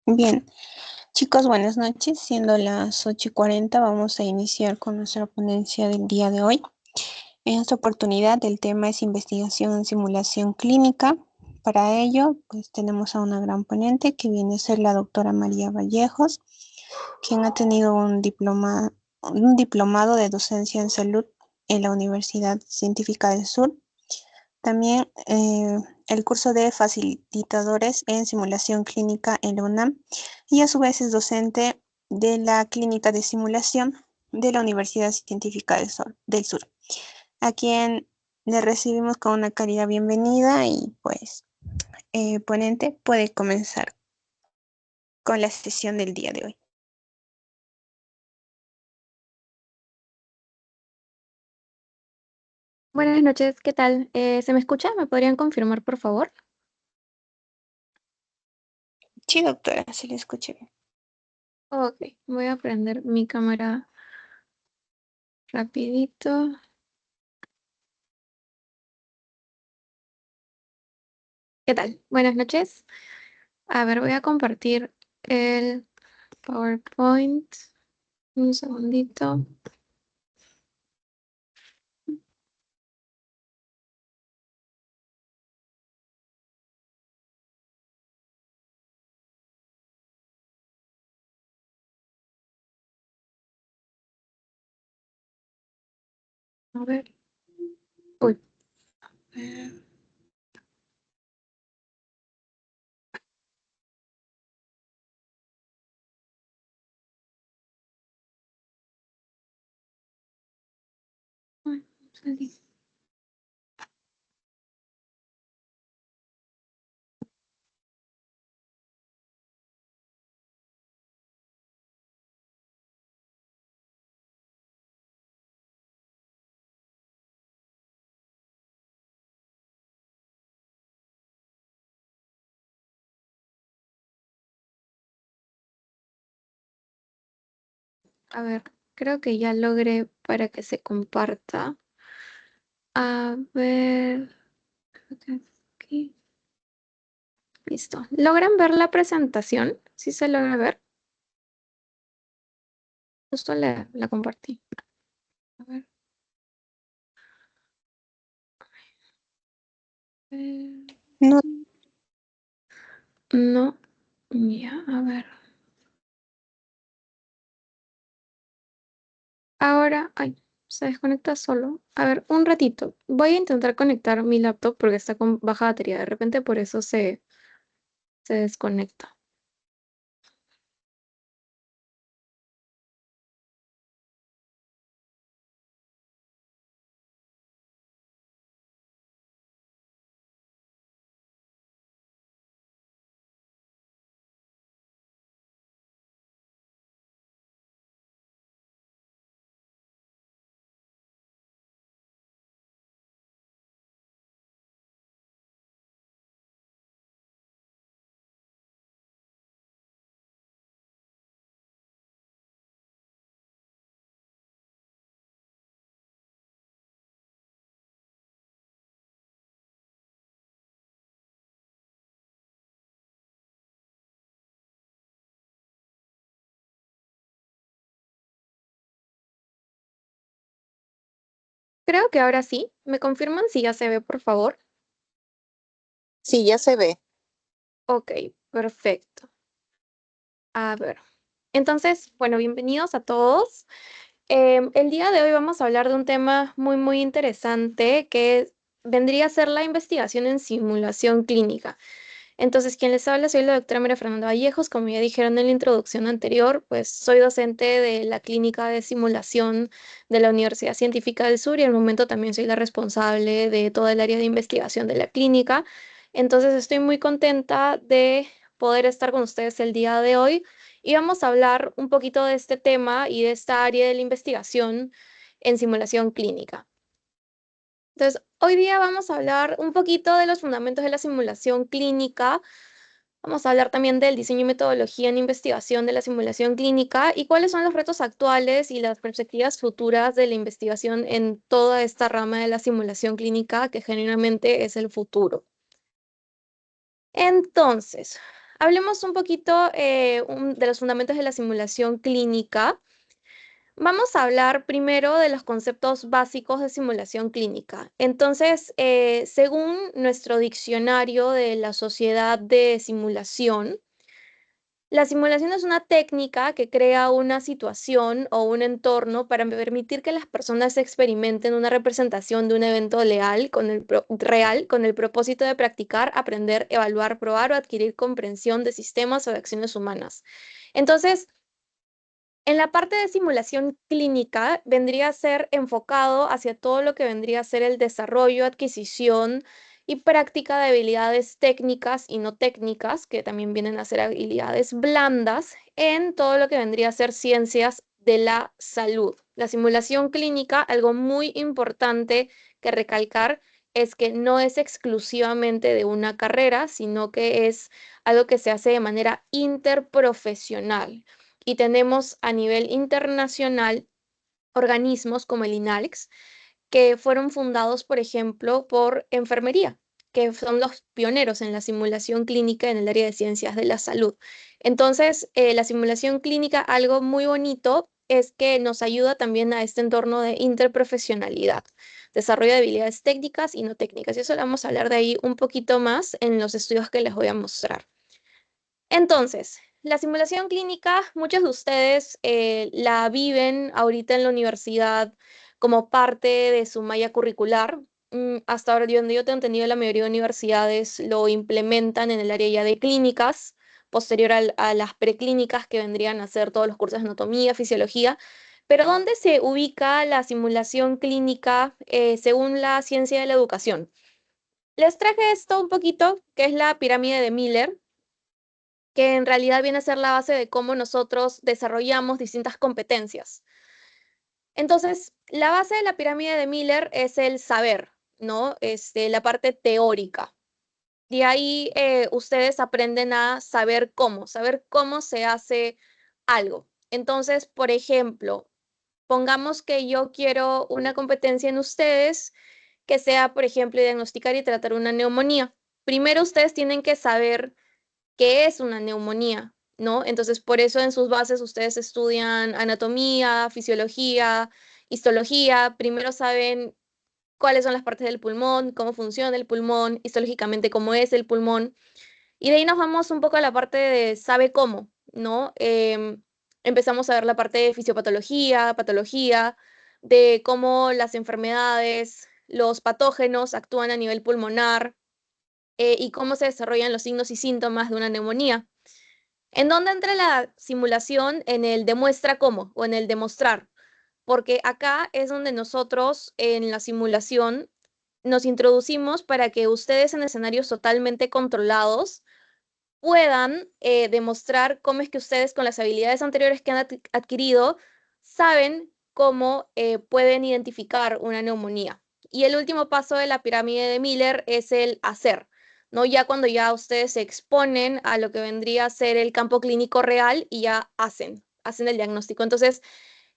Bien, chicos, buenas noches. Siendo las 8:40, vamos a iniciar con nuestra ponencia del día de hoy. En esta oportunidad, el tema es investigación en simulación clínica. Para ello, pues tenemos a una gran ponente que viene a ser la doctora María Vallejos, quien ha tenido un diplomado de docencia en salud en la Universidad Científica del Sur. También el curso de facilitadores en simulación clínica en la UNAM y a su vez es docente de la clínica de simulación de la Universidad Científica del Sur, a quien le recibimos con una cálida bienvenida y pues ponente puede comenzar con la sesión del día de hoy. Buenas noches, ¿qué tal? ¿Se me escucha? ¿Me podrían confirmar, por favor? Sí, doctora, se le escucha bien. Ok, voy a prender mi cámara rapidito. ¿Qué tal? Buenas noches. A ver, voy a compartir el PowerPoint. Un segundito. A ver. Uy. A ver. Ay, salí. A ver, creo que ya logré para que se comparta. A ver. Creo que aquí. Listo. ¿Logran ver la presentación? ¿Sí se logra ver? Justo la compartí. A ver. No, No, ya, a ver. Ahora, ay, se desconecta solo. A ver, un ratito. Voy a intentar conectar mi laptop porque está con baja batería. De repente por eso se desconecta. Creo que ahora sí. ¿Me confirman si ya se ve, por favor? Sí, ya se ve. Ok, perfecto. A ver. Entonces, bueno, bienvenidos a todos. El día de hoy vamos a hablar de un tema muy, muy interesante que vendría a ser la investigación en simulación clínica. Entonces, quien les habla soy la doctora María Fernanda Vallejos. Como ya dijeron en la introducción anterior, pues soy docente de la clínica de simulación de la Universidad Científica del Sur y al momento también soy la responsable de toda el área de investigación de la clínica. Entonces, estoy muy contenta de poder estar con ustedes el día de hoy y vamos a hablar un poquito de este tema y de esta área de la investigación en simulación clínica. Entonces, hoy día vamos a hablar un poquito de los fundamentos de la simulación clínica. Vamos a hablar también del diseño y metodología en investigación de la simulación clínica y cuáles son los retos actuales y las perspectivas futuras de la investigación en toda esta rama de la simulación clínica que generalmente es el futuro. Entonces, hablemos un poquito de los fundamentos de la simulación clínica. Vamos a hablar primero de los conceptos básicos de simulación clínica. Entonces, según nuestro diccionario de la Sociedad de Simulación, la simulación es una técnica que crea una situación o un entorno para permitir que las personas experimenten una representación de un evento real con el propósito de practicar, aprender, evaluar, probar o adquirir comprensión de sistemas o de acciones humanas. Entonces, en la parte de simulación clínica vendría a ser enfocado hacia todo lo que vendría a ser el desarrollo, adquisición y práctica de habilidades técnicas y no técnicas, que también vienen a ser habilidades blandas, en todo lo que vendría a ser ciencias de la salud. La simulación clínica, algo muy importante que recalcar, es que no es exclusivamente de una carrera, sino que es algo que se hace de manera interprofesional y tenemos a nivel internacional organismos como el INALEX, que fueron fundados, por ejemplo, por enfermería, que son los pioneros en la simulación clínica en el área de ciencias de la salud. Entonces, la simulación clínica, algo muy bonito, es que nos ayuda también a este entorno de interprofesionalidad, desarrollo de habilidades técnicas y no técnicas. Y eso lo vamos a hablar de ahí un poquito más en los estudios que les voy a mostrar. Entonces, la simulación clínica, muchos de ustedes la viven ahorita en la universidad como parte de su malla curricular. Hasta ahora, donde yo tengo entendido, la mayoría de universidades lo implementan en el área ya de clínicas, posterior a las preclínicas que vendrían a ser todos los cursos de anatomía, fisiología. Pero ¿dónde se ubica la simulación clínica según la ciencia de la educación? Les traje esto un poquito, que es la pirámide de Miller, que en realidad viene a ser la base de cómo nosotros desarrollamos distintas competencias. Entonces, la base de la pirámide de Miller es el saber, ¿no? La parte teórica. De ahí ustedes aprenden a saber cómo se hace algo. Entonces, por ejemplo, pongamos que yo quiero una competencia en ustedes que sea, por ejemplo, diagnosticar y tratar una neumonía. Primero ustedes tienen que saber qué es una neumonía, ¿no? Entonces, por eso en sus bases ustedes estudian anatomía, fisiología, histología. Primero saben cuáles son las partes del pulmón, cómo funciona el pulmón, histológicamente cómo es el pulmón. Y de ahí nos vamos un poco a la parte de sabe cómo, ¿no? Empezamos a ver la parte de fisiopatología, patología, de cómo las enfermedades, los patógenos actúan a nivel pulmonar, y cómo se desarrollan los signos y síntomas de una neumonía. ¿En dónde entra la simulación? En el demuestra cómo o en el demostrar, porque acá es donde nosotros en la simulación nos introducimos para que ustedes en escenarios totalmente controlados puedan demostrar cómo es que ustedes con las habilidades anteriores que han adquirido saben cómo pueden identificar una neumonía. Y el último paso de la pirámide de Miller es el hacer, ¿no? Ya cuando ya ustedes se exponen a lo que vendría a ser el campo clínico real y ya hacen el diagnóstico. Entonces,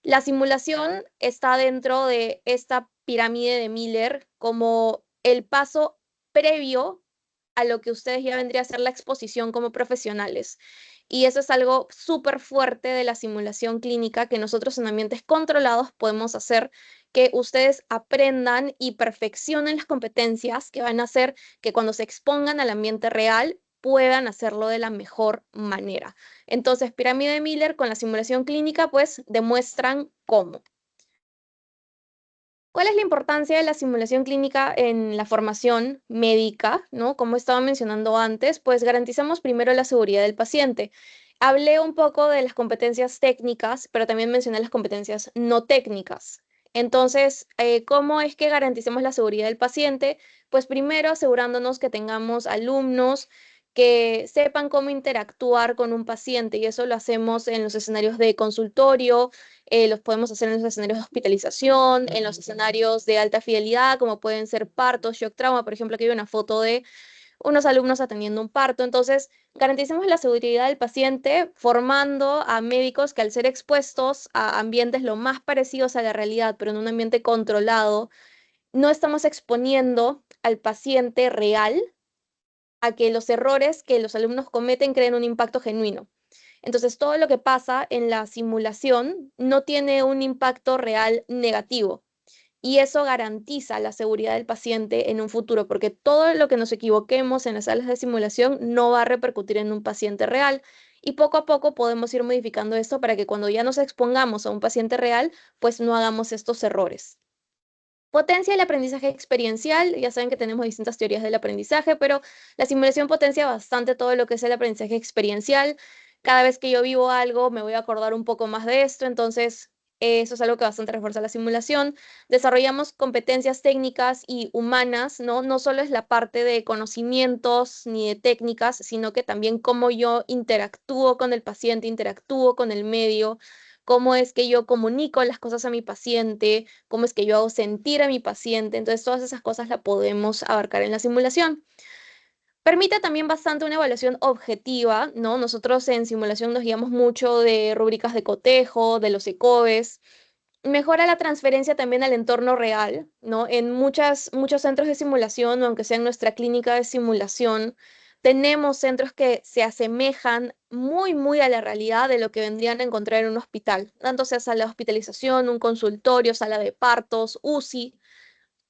la simulación está dentro de esta pirámide de Miller como el paso previo a lo que ustedes ya vendría a ser la exposición como profesionales. Y eso es algo súper fuerte de la simulación clínica que nosotros en ambientes controlados podemos hacer que ustedes aprendan y perfeccionen las competencias que van a hacer que cuando se expongan al ambiente real puedan hacerlo de la mejor manera. Entonces, pirámide de Miller con la simulación clínica, pues demuestran cómo. ¿Cuál es la importancia de la simulación clínica en la formación médica, ¿no? Como estaba mencionando antes, pues garantizamos primero la seguridad del paciente. Hablé un poco de las competencias técnicas, pero también mencioné las competencias no técnicas. Entonces, ¿cómo es que garanticemos la seguridad del paciente? Pues primero asegurándonos que tengamos alumnos que sepan cómo interactuar con un paciente y eso lo hacemos en los escenarios de consultorio, los podemos hacer en los escenarios de hospitalización, en los escenarios de alta fidelidad, como pueden ser partos, shock trauma. Por ejemplo, aquí hay una foto de unos alumnos atendiendo un parto. Entonces, garanticemos la seguridad del paciente formando a médicos que al ser expuestos a ambientes lo más parecidos a la realidad, pero en un ambiente controlado, no estamos exponiendo al paciente real a que los errores que los alumnos cometen creen un impacto genuino. Entonces, todo lo que pasa en la simulación no tiene un impacto real negativo. Y eso garantiza la seguridad del paciente en un futuro, porque todo lo que nos equivoquemos en las salas de simulación no va a repercutir en un paciente real. Y poco a poco podemos ir modificando esto para que cuando ya nos expongamos a un paciente real, pues no hagamos estos errores. Potencia el aprendizaje experiencial. Ya saben que tenemos distintas teorías del aprendizaje, pero la simulación potencia bastante todo lo que es el aprendizaje experiencial. Cada vez que yo vivo algo, me voy a acordar un poco más de esto, entonces eso es algo que bastante refuerza la simulación. Desarrollamos competencias técnicas y humanas, ¿no? No solo es la parte de conocimientos ni de técnicas, sino que también cómo yo interactúo con el paciente, interactúo con el medio, cómo es que yo comunico las cosas a mi paciente, cómo es que yo hago sentir a mi paciente. Entonces, todas esas cosas las podemos abarcar en la simulación. Permite también bastante una evaluación objetiva, ¿no? Nosotros en simulación nos guiamos mucho de rúbricas de cotejo, de los ECOES. Mejora la transferencia también al entorno real, ¿no? En muchos centros de simulación, o aunque sea en nuestra clínica de simulación, tenemos centros que se asemejan muy, muy a la realidad de lo que vendrían a encontrar en un hospital, tanto sea sala de hospitalización, un consultorio, sala de partos, UCI.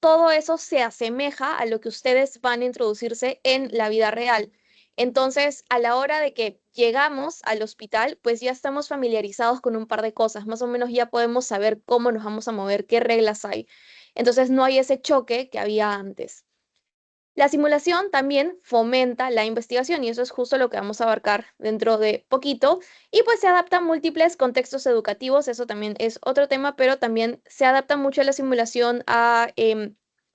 Todo eso se asemeja a lo que ustedes van a introducirse en la vida real. Entonces, a la hora de que llegamos al hospital, pues ya estamos familiarizados con un par de cosas, más o menos ya podemos saber cómo nos vamos a mover, qué reglas hay. Entonces, no hay ese choque que había antes. La simulación también fomenta la investigación y eso es justo lo que vamos a abarcar dentro de poquito. Y pues se adapta a múltiples contextos educativos, eso también es otro tema, pero también se adapta mucho la simulación a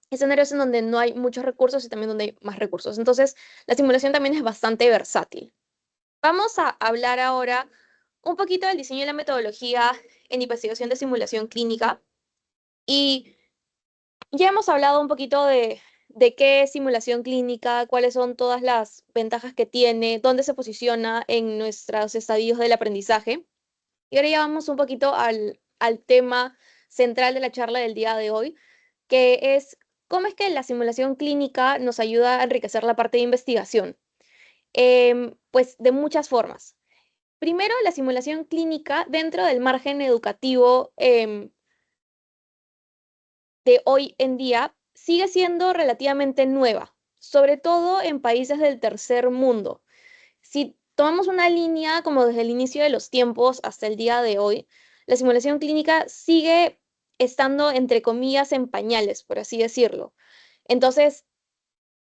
escenarios en donde no hay muchos recursos y también donde hay más recursos. Entonces, la simulación también es bastante versátil. Vamos a hablar ahora un poquito del diseño y la metodología en investigación de simulación clínica. Y ya hemos hablado un poquito de qué es simulación clínica, cuáles son todas las ventajas que tiene, dónde se posiciona en nuestros estadios del aprendizaje. Y ahora ya vamos un poquito al tema central de la charla del día de hoy, que es cómo es que la simulación clínica nos ayuda a enriquecer la parte de investigación. Pues de muchas formas. Primero, la simulación clínica dentro del margen educativo de hoy en día sigue siendo relativamente nueva, sobre todo en países del tercer mundo. Si tomamos una línea como desde el inicio de los tiempos hasta el día de hoy, la simulación clínica sigue estando, entre comillas, en pañales, por así decirlo. Entonces,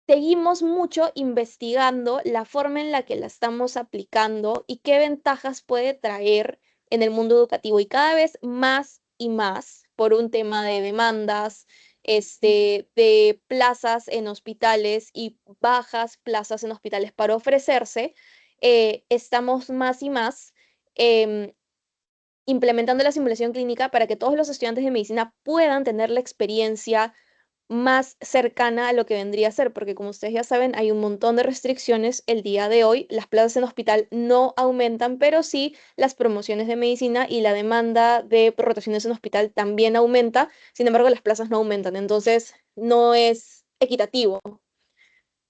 seguimos mucho investigando la forma en la que la estamos aplicando y qué ventajas puede traer en el mundo educativo y cada vez más y más por un tema de demandas, de plazas en hospitales y bajas plazas en hospitales para ofrecerse, estamos más y más em, implementando la simulación clínica para que todos los estudiantes de medicina puedan tener la experiencia más cercana a lo que vendría a ser, porque como ustedes ya saben, hay un montón de restricciones el día de hoy. Las plazas en hospital no aumentan, pero sí las promociones de medicina y la demanda de rotaciones en hospital también aumenta. Sin embargo, las plazas no aumentan, entonces no es equitativo.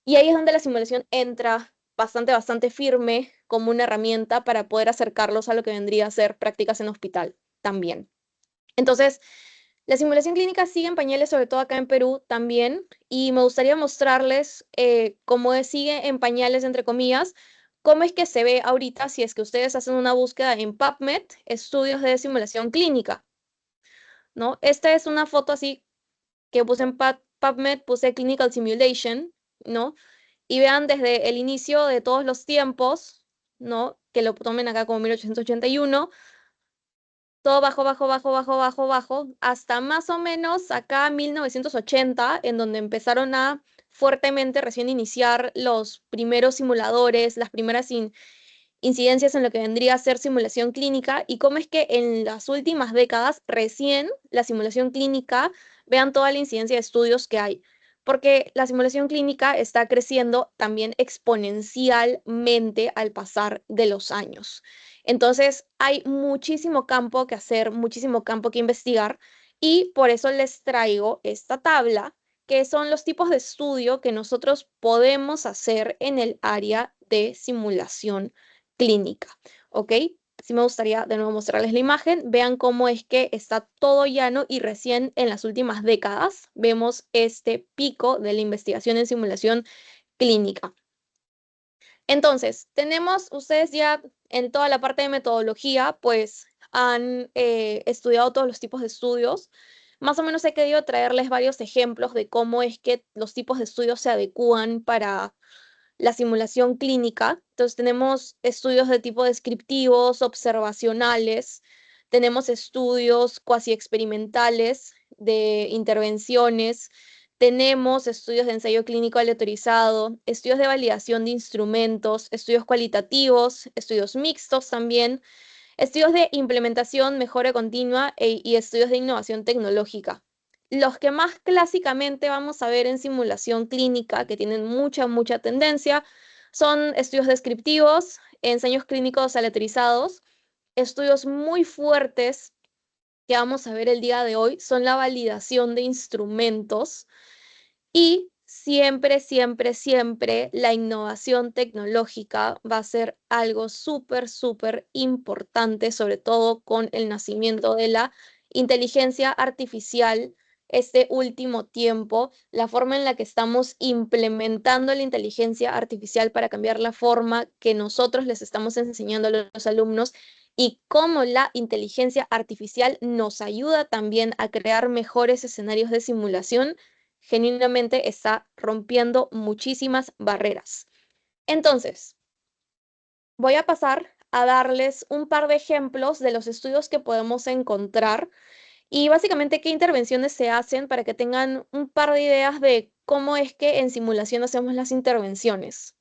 Y ahí es donde la simulación entra bastante firme como una herramienta para poder acercarlos a lo que vendría a ser prácticas en hospital también. Entonces, la simulación clínica sigue en pañales, sobre todo acá en Perú también, y me gustaría mostrarles sigue en pañales, entre comillas, cómo es que se ve ahorita si es que ustedes hacen una búsqueda en PubMed, estudios de simulación clínica, ¿no? Esta es una foto así que puse en PubMed, puse Clinical Simulation, ¿no? Y vean desde el inicio de todos los tiempos, ¿no? Que lo tomen acá como 1881, todo bajo, hasta más o menos acá 1980, en donde empezaron a fuertemente recién iniciar los primeros simuladores, las primeras incidencias en lo que vendría a ser simulación clínica y cómo es que en las últimas décadas recién la simulación clínica, vean toda la incidencia de estudios que hay, porque la simulación clínica está creciendo también exponencialmente al pasar de los años. Entonces, hay muchísimo campo que hacer, muchísimo campo que investigar y por eso les traigo esta tabla que son los tipos de estudio que nosotros podemos hacer en el área de simulación clínica, ¿ok? Sí me gustaría de nuevo mostrarles la imagen. Vean cómo es que está todo llano y recién en las últimas décadas vemos este pico de la investigación en simulación clínica. Entonces, ustedes ya en toda la parte de metodología, pues han estudiado todos los tipos de estudios. Más o menos he querido traerles varios ejemplos de cómo es que los tipos de estudios se adecúan para la simulación clínica. Entonces tenemos estudios de tipo descriptivos, observacionales, tenemos estudios cuasi experimentales de intervenciones, tenemos estudios de ensayo clínico aleatorizado, estudios de validación de instrumentos, estudios cualitativos, estudios mixtos también, estudios de implementación, mejora continua y estudios de innovación tecnológica. Los que más clásicamente vamos a ver en simulación clínica, que tienen mucha tendencia, son estudios descriptivos, ensayos clínicos aleatorizados, estudios muy fuertes que vamos a ver el día de hoy, son la validación de instrumentos y siempre la innovación tecnológica va a ser algo súper importante, sobre todo con el nacimiento de la inteligencia artificial este último tiempo, la forma en la que estamos implementando la inteligencia artificial para cambiar la forma que nosotros les estamos enseñando a los alumnos y cómo la inteligencia artificial nos ayuda también a crear mejores escenarios de simulación genuinamente está rompiendo muchísimas barreras. Entonces, voy a pasar a darles un par de ejemplos de los estudios que podemos encontrar y básicamente qué intervenciones se hacen para que tengan un par de ideas de cómo es que en simulación hacemos las intervenciones.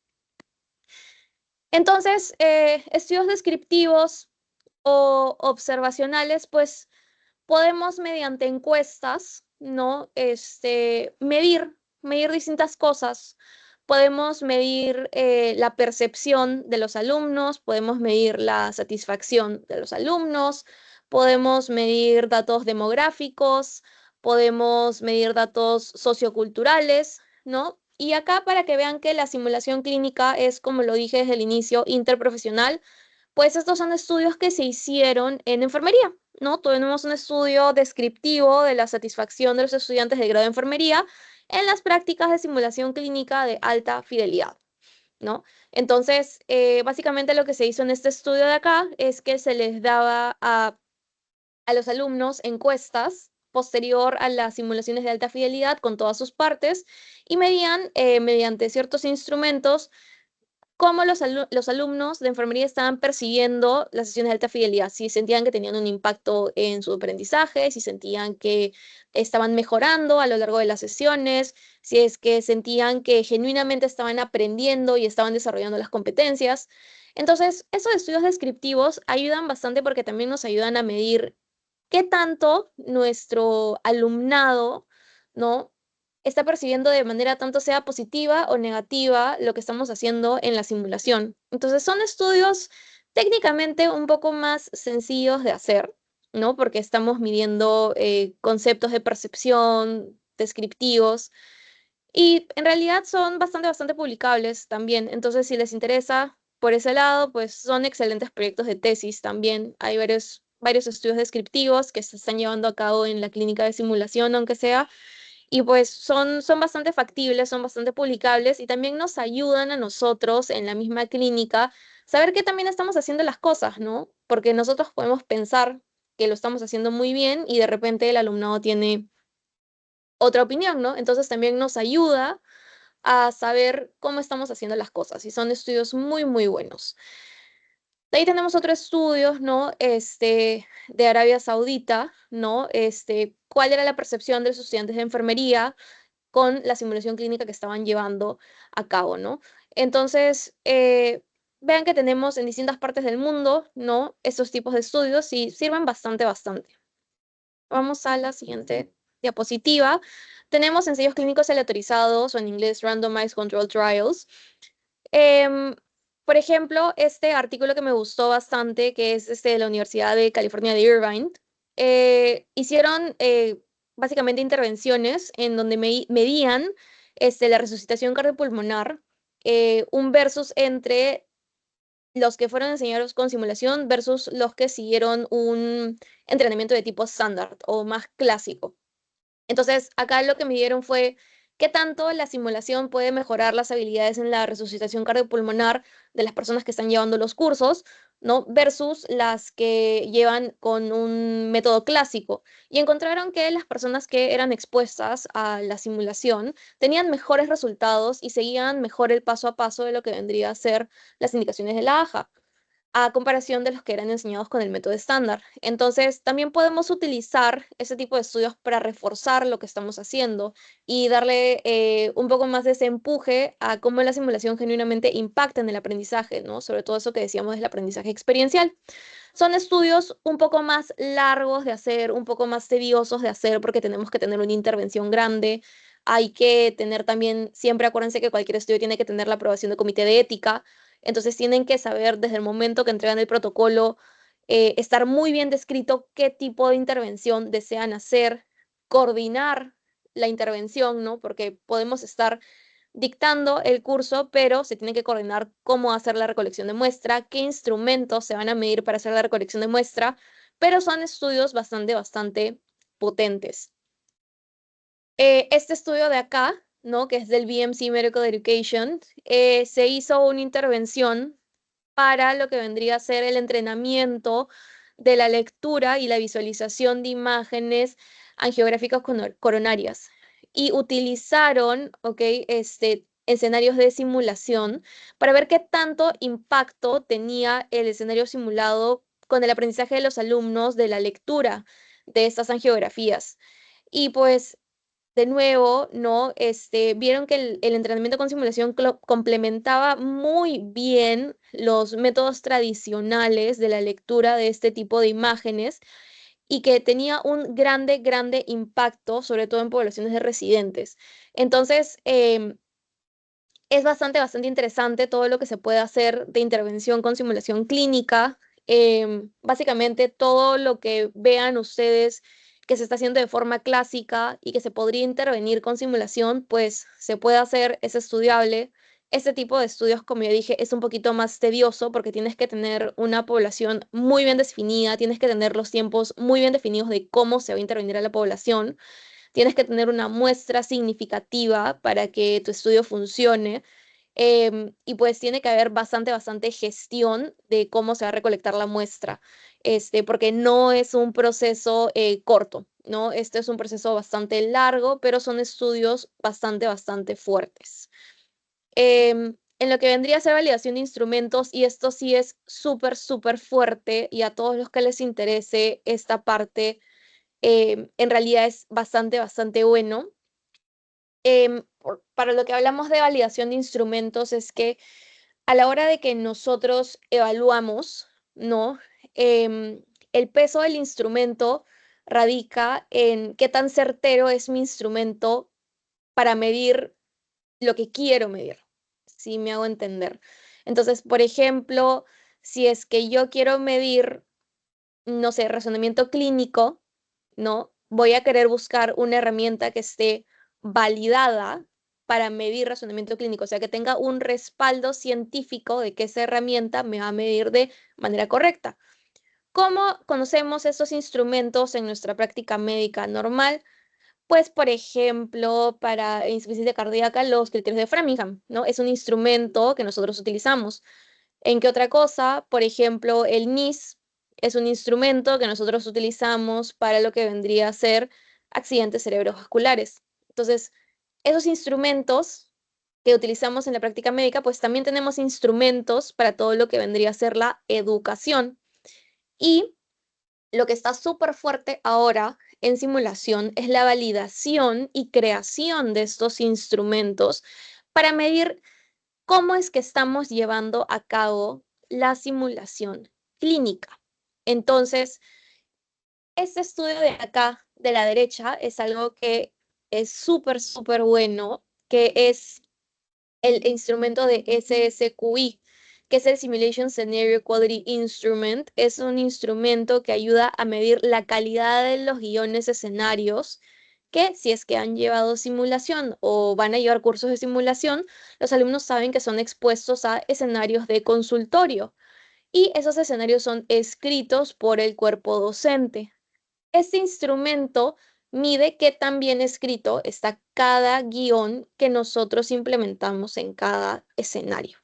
Entonces, estudios descriptivos o observacionales, pues podemos mediante encuestas, ¿no? Medir distintas cosas. Podemos medir la percepción de los alumnos, podemos medir la satisfacción de los alumnos, podemos medir datos demográficos, podemos medir datos socioculturales, ¿no? Y acá para que vean que la simulación clínica es, como lo dije desde el inicio, interprofesional, pues estos son estudios que se hicieron en enfermería, ¿no? Tenemos un estudio descriptivo de la satisfacción de los estudiantes de grado de enfermería en las prácticas de simulación clínica de alta fidelidad, ¿no? Entonces, básicamente lo que se hizo en este estudio de acá es que se les daba a los alumnos encuestas posterior a las simulaciones de alta fidelidad con todas sus partes y medían mediante ciertos instrumentos cómo los alumnos de enfermería estaban percibiendo las sesiones de alta fidelidad, si sentían que tenían un impacto en su aprendizaje, si sentían que estaban mejorando a lo largo de las sesiones, si es que sentían que genuinamente estaban aprendiendo y estaban desarrollando las competencias. Entonces, esos estudios descriptivos ayudan bastante porque también nos ayudan a medir qué tanto nuestro alumnado, ¿no? está percibiendo de manera tanto sea positiva o negativa lo que estamos haciendo en la simulación. Entonces son estudios técnicamente un poco más sencillos de hacer, ¿no? Porque estamos midiendo conceptos de percepción descriptivos y en realidad son bastante publicables también. Entonces si les interesa por ese lado, pues son excelentes proyectos de tesis también. Hay varios estudios descriptivos que se están llevando a cabo en la clínica de simulación, aunque sea, y pues son bastante factibles, son bastante publicables y también nos ayudan a nosotros en la misma clínica saber que también estamos haciendo las cosas, ¿no? Porque nosotros podemos pensar que lo estamos haciendo muy bien y de repente el alumnado tiene otra opinión, ¿no? Entonces también nos ayuda a saber cómo estamos haciendo las cosas y son estudios muy buenos. De ahí tenemos otros estudios, ¿no? De Arabia Saudita, ¿no? ¿Cuál era la percepción de los estudiantes de enfermería con la simulación clínica que estaban llevando a cabo, ¿no? Entonces, vean que tenemos en distintas partes del mundo, ¿no? Estos tipos de estudios y sirven bastante. Vamos a la siguiente diapositiva. Tenemos ensayos clínicos aleatorizados o en inglés Randomized Controlled Trials. Em, por ejemplo, este artículo que me gustó bastante, que es de la Universidad de California de Irvine, hicieron básicamente intervenciones en donde medían la resucitación cardiopulmonar, un versus entre los que fueron enseñados con simulación versus los que siguieron un entrenamiento de tipo estándar o más clásico. Entonces, acá lo que me dieron fue qué tanto la simulación puede mejorar las habilidades en la resucitación cardiopulmonar de las personas que están llevando los cursos, ¿no? Versus las que llevan con un método clásico. Y encontraron que las personas que eran expuestas a la simulación tenían mejores resultados y seguían mejor el paso a paso de lo que vendría a ser las indicaciones de la AJA a comparación de los que eran enseñados con el método estándar. Entonces, también podemos utilizar ese tipo de estudios para reforzar lo que estamos haciendo y darle un poco más de ese empuje a cómo la simulación genuinamente impacta en el aprendizaje, ¿no? Sobre todo eso que decíamos del aprendizaje experiencial. Son estudios un poco más largos de hacer, un poco más tediosos de hacer porque tenemos que tener una intervención grande. Hay que tener también, siempre acuérdense que cualquier estudio tiene que tener la aprobación del comité de ética. Entonces tienen que saber desde el momento que entregan el protocolo, estar muy bien descrito qué tipo de intervención desean hacer, coordinar la intervención, ¿no? Porque podemos estar dictando el curso, pero se tiene que coordinar cómo hacer la recolección de muestra, qué instrumentos se van a medir para hacer la recolección de muestra, pero son estudios bastante potentes. Este estudio de acá, ¿no? Que es del BMC Medical Education, se hizo una intervención para lo que vendría a ser el entrenamiento de la lectura y la visualización de imágenes angiográficas coronarias. Y utilizaron, ¿ok? Escenarios de simulación para ver qué tanto impacto tenía el escenario simulado con el aprendizaje de los alumnos de la lectura de estas angiografías. Y pues de nuevo, ¿no? Vieron que el entrenamiento con simulación complementaba muy bien los métodos tradicionales de la lectura de este tipo de imágenes y que tenía un grande impacto, sobre todo en poblaciones de residentes. Entonces, es bastante interesante todo lo que se puede hacer de intervención con simulación clínica. Básicamente todo lo que vean ustedes que se está haciendo de forma clásica y que se podría intervenir con simulación, pues se puede hacer, es estudiable. Este tipo de estudios, como ya dije, es un poquito más tedioso porque tienes que tener una población muy bien definida, tienes que tener los tiempos muy bien definidos de cómo se va a intervenir a la población. Tienes que tener una muestra significativa para que tu estudio funcione. Y pues tiene que haber bastante gestión de cómo se va a recolectar la muestra, porque no es un proceso corto, ¿no? Este es un proceso bastante largo, pero son estudios bastante fuertes. En lo que vendría a ser validación de instrumentos, y esto sí es súper fuerte, y a todos los que les interese esta parte, en realidad es bastante bueno. Para lo que hablamos de validación de instrumentos es que a la hora de que nosotros evaluamos, ¿no? Em, el peso del instrumento radica en qué tan certero es mi instrumento para medir lo que quiero medir, si me hago entender. Entonces, por ejemplo, si es que yo quiero medir, no sé, razonamiento clínico, ¿no? Voy a querer buscar una herramienta que esté validada para medir razonamiento clínico, o sea, que tenga un respaldo científico de que esa herramienta me va a medir de manera correcta. ¿Cómo conocemos estos instrumentos en nuestra práctica médica normal? Pues, por ejemplo, para insuficiencia cardíaca, los criterios de Framingham, ¿no? Es un instrumento que nosotros utilizamos. ¿En qué otra cosa? Por ejemplo, el NIS es un instrumento que nosotros utilizamos para lo que vendría a ser accidentes cerebrovasculares. Entonces, esos instrumentos que utilizamos en la práctica médica, pues también tenemos instrumentos para todo lo que vendría a ser la educación. Y lo que está súper fuerte ahora en simulación es la validación y creación de estos instrumentos para medir cómo es que estamos llevando a cabo la simulación clínica. Entonces, este estudio de acá, de la derecha, es algo que es súper bueno, que es el instrumento de SSQI, que es el Simulation Scenario Quality Instrument. Es un instrumento que ayuda a medir la calidad de los guiones escenarios que si es que han llevado simulación o van a llevar cursos de simulación, los alumnos saben que son expuestos a escenarios de consultorio y esos escenarios son escritos por el cuerpo docente. Este instrumento mide qué tan bien escrito está cada guión que nosotros implementamos en cada escenario.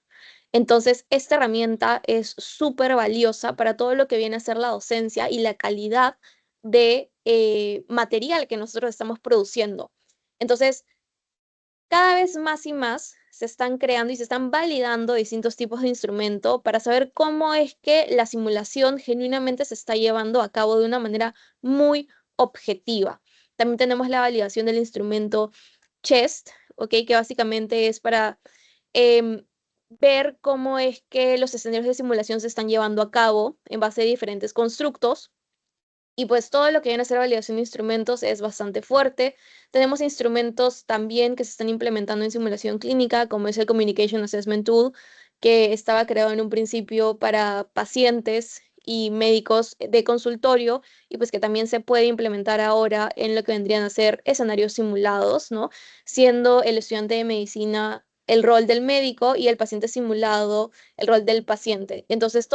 Entonces, esta herramienta es súper valiosa para todo lo que viene a ser la docencia y la calidad de material que nosotros estamos produciendo. Entonces, cada vez más y más se están creando y se están validando distintos tipos de instrumento para saber cómo es que la simulación genuinamente se está llevando a cabo de una manera muy objetiva. También tenemos la validación del instrumento CHEST, ¿ok? Que básicamente es para em, ver cómo es que los escenarios de simulación se están llevando a cabo en base a diferentes constructos. Y pues todo lo que viene a ser validación de instrumentos es bastante fuerte. Tenemos instrumentos también que se están implementando en simulación clínica, como es el Communication Assessment Tool, que estaba creado en un principio para pacientes y médicos de consultorio, y pues que también se puede implementar ahora en lo que vendrían a ser escenarios simulados, ¿no? Siendo el estudiante de medicina el rol del médico y el paciente simulado el rol del paciente. Entonces,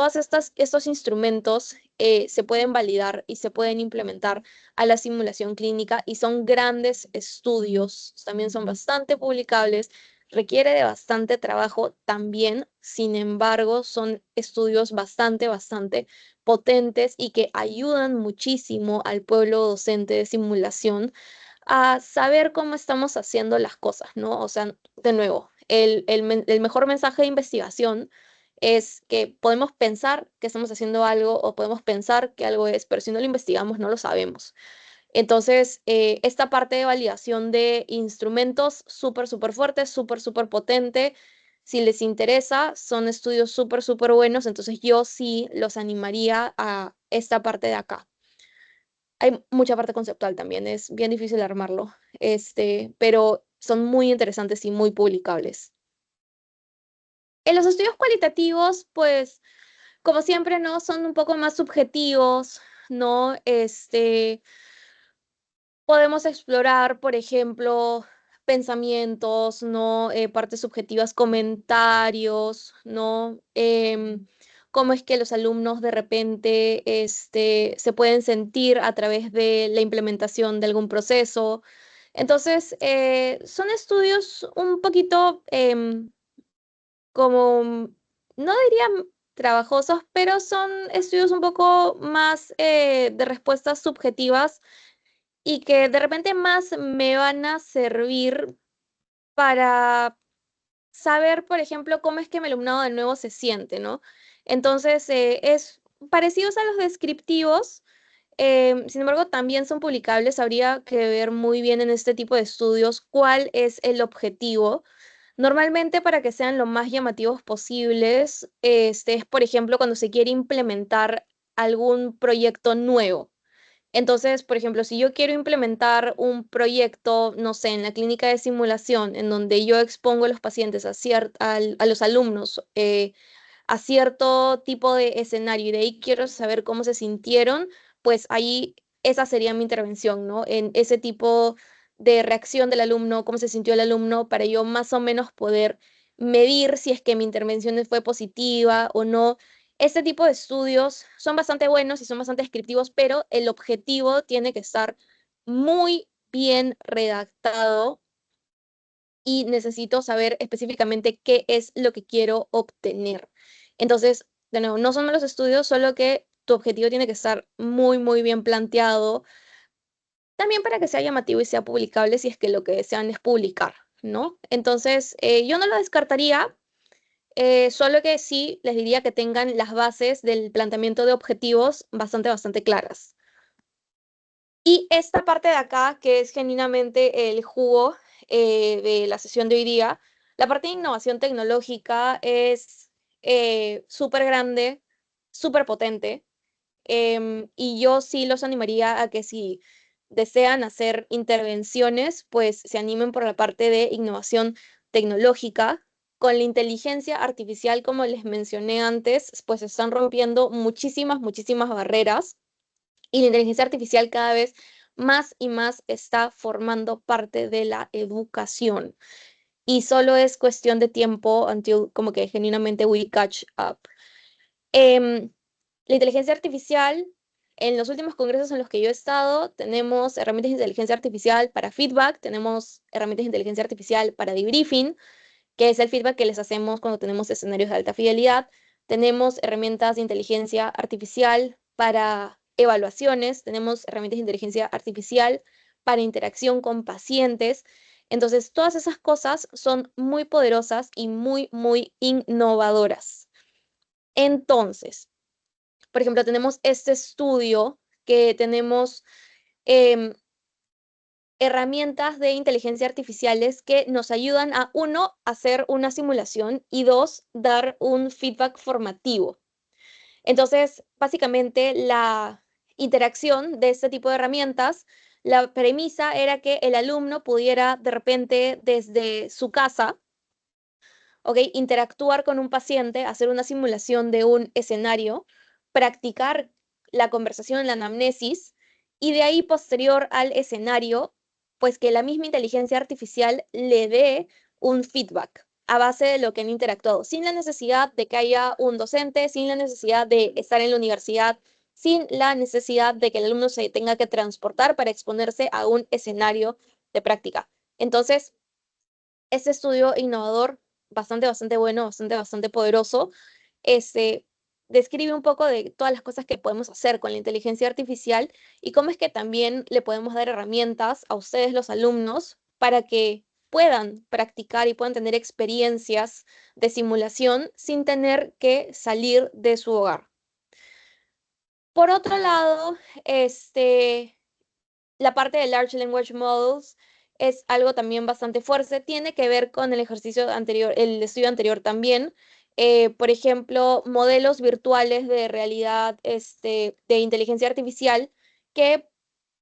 estos instrumentos se pueden validar y se pueden implementar a la simulación clínica y son grandes estudios, también son bastante publicables, requiere de bastante trabajo también, sin embargo, son estudios bastante potentes y que ayudan muchísimo al pueblo docente de simulación a saber cómo estamos haciendo las cosas, ¿no? O sea, de nuevo, el mejor mensaje de investigación es que podemos pensar que estamos haciendo algo o podemos pensar que algo es, pero si no lo investigamos no lo sabemos. Entonces, esta parte de validación de instrumentos súper fuerte, súper potente. Si les interesa, son estudios súper buenos, entonces yo sí los animaría a esta parte de acá. Hay mucha parte conceptual también, es bien difícil armarlo, pero son muy interesantes y muy publicables. En los estudios cualitativos, pues, como siempre, ¿no? Son un poco más subjetivos, ¿no? Podemos explorar, por ejemplo, pensamientos, ¿no? Partes subjetivas, comentarios, ¿no? Cómo es que los alumnos de repente se pueden sentir a través de la implementación de algún proceso. Entonces, son estudios un poquito como, no diría trabajosos, pero son estudios un poco más de respuestas subjetivas y que de repente más me van a servir para saber, por ejemplo, cómo es que mi alumnado de nuevo se siente, ¿no? Entonces, es parecidos a los descriptivos, sin embargo, también son publicables. Habría que ver muy bien en este tipo de estudios cuál es el objetivo. Normalmente, para que sean lo más llamativos posibles, es, por ejemplo, cuando se quiere implementar algún proyecto nuevo. Entonces, por ejemplo, si yo quiero implementar un proyecto, no sé, en la clínica de simulación, en donde yo expongo a los pacientes, a los alumnos, a cierto tipo de escenario y de ahí quiero saber cómo se sintieron, pues ahí esa sería mi intervención, ¿no? En ese tipo de reacción del alumno, cómo se sintió el alumno, para yo más o menos poder medir si es que mi intervención fue positiva o no. Este tipo de estudios son bastante buenos y son bastante descriptivos, pero el objetivo tiene que estar muy bien redactado y necesito saber específicamente qué es lo que quiero obtener. Entonces, de nuevo, no son malos estudios, solo que tu objetivo tiene que estar muy bien planteado, también para que sea llamativo y sea publicable si es que lo que desean es publicar, ¿no? Entonces, yo no lo descartaría, solo que sí les diría que tengan las bases del planteamiento de objetivos bastante claras. Y esta parte de acá, que es genuinamente el jugo de la sesión de hoy día, la parte de innovación tecnológica es súper grande, súper potente, y yo sí los animaría a que si desean hacer intervenciones, pues se animen por la parte de innovación tecnológica. Con la inteligencia artificial, como les mencioné antes, pues se están rompiendo muchísimas barreras y la inteligencia artificial cada vez más y más está formando parte de la educación. Y solo es cuestión de tiempo until como que genuinamente we catch up. La inteligencia artificial, en los últimos congresos en los que yo he estado, tenemos herramientas de inteligencia artificial para feedback, tenemos herramientas de inteligencia artificial para debriefing, que es el feedback que les hacemos cuando tenemos escenarios de alta fidelidad. Tenemos herramientas de inteligencia artificial para evaluaciones, tenemos herramientas de inteligencia artificial para interacción con pacientes. Entonces, todas esas cosas son muy poderosas y muy, muy innovadoras. Entonces, por ejemplo, tenemos este estudio que tenemos em, herramientas de inteligencia artificiales que nos ayudan a, uno, hacer una simulación y dos, dar un feedback formativo. Entonces, básicamente, la interacción de este tipo de herramientas, la premisa era que el alumno pudiera de repente desde su casa, ¿ok? Interactuar con un paciente, hacer una simulación de un escenario, practicar la conversación, la anamnesis, y de ahí posterior al escenario, pues que la misma inteligencia artificial le dé un feedback a base de lo que han interactuado, sin la necesidad de que haya un docente, sin la necesidad de estar en la universidad, sin la necesidad de que el alumno se tenga que transportar para exponerse a un escenario de práctica. Entonces, este estudio innovador, bastante bueno, bastante poderoso, este, describe un poco de todas las cosas que podemos hacer con la inteligencia artificial y cómo es que también le podemos dar herramientas a ustedes, los alumnos, para que puedan practicar y puedan tener experiencias de simulación sin tener que salir de su hogar. Por otro lado, la parte de Large Language Models es algo también bastante fuerte. Tiene que ver con el ejercicio anterior, el estudio anterior también. Por ejemplo, modelos virtuales de realidad de inteligencia artificial que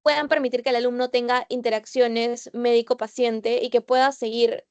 puedan permitir que el alumno tenga interacciones médico-paciente y que pueda seguir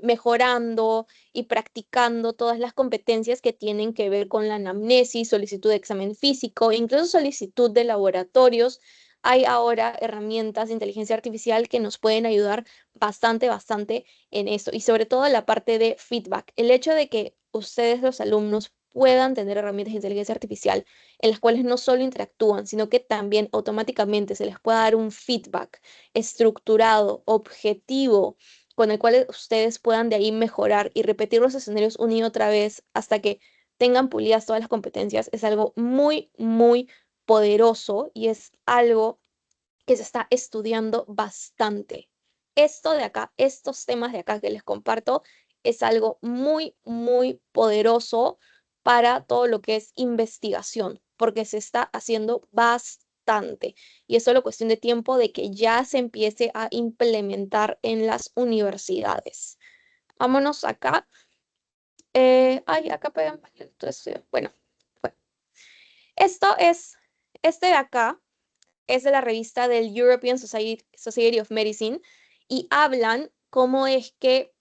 mejorando y practicando todas las competencias que tienen que ver con la anamnesis, solicitud de examen físico, incluso solicitud de laboratorios. Hay ahora herramientas de inteligencia artificial que nos pueden ayudar bastante en eso y sobre todo en la parte de feedback. El hecho de que ustedes, los alumnos, puedan tener herramientas de inteligencia artificial en las cuales no solo interactúan, sino que también automáticamente se les pueda dar un feedback estructurado, objetivo, con el cual ustedes puedan de ahí mejorar y repetir los escenarios una y otra vez hasta que tengan pulidas todas las competencias, es algo muy poderoso y es algo que se está estudiando bastante. Esto de acá, estos temas de acá que les comparto, es algo muy poderoso para todo lo que es investigación, porque se está haciendo bastante. Y es solo cuestión de tiempo de que ya se empiece a implementar en las universidades. Vámonos acá. Acá pegan. Bueno, bueno. Este de acá es de la revista del European Society of Medicine y hablan cómo es que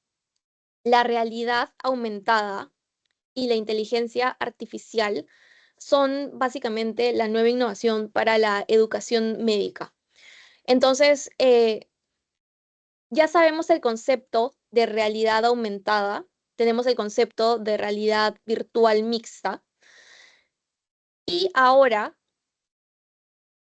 la realidad aumentada y la inteligencia artificial son básicamente la nueva innovación para la educación médica. Entonces, ya sabemos el concepto de realidad aumentada, tenemos el concepto de realidad virtual mixta y ahora,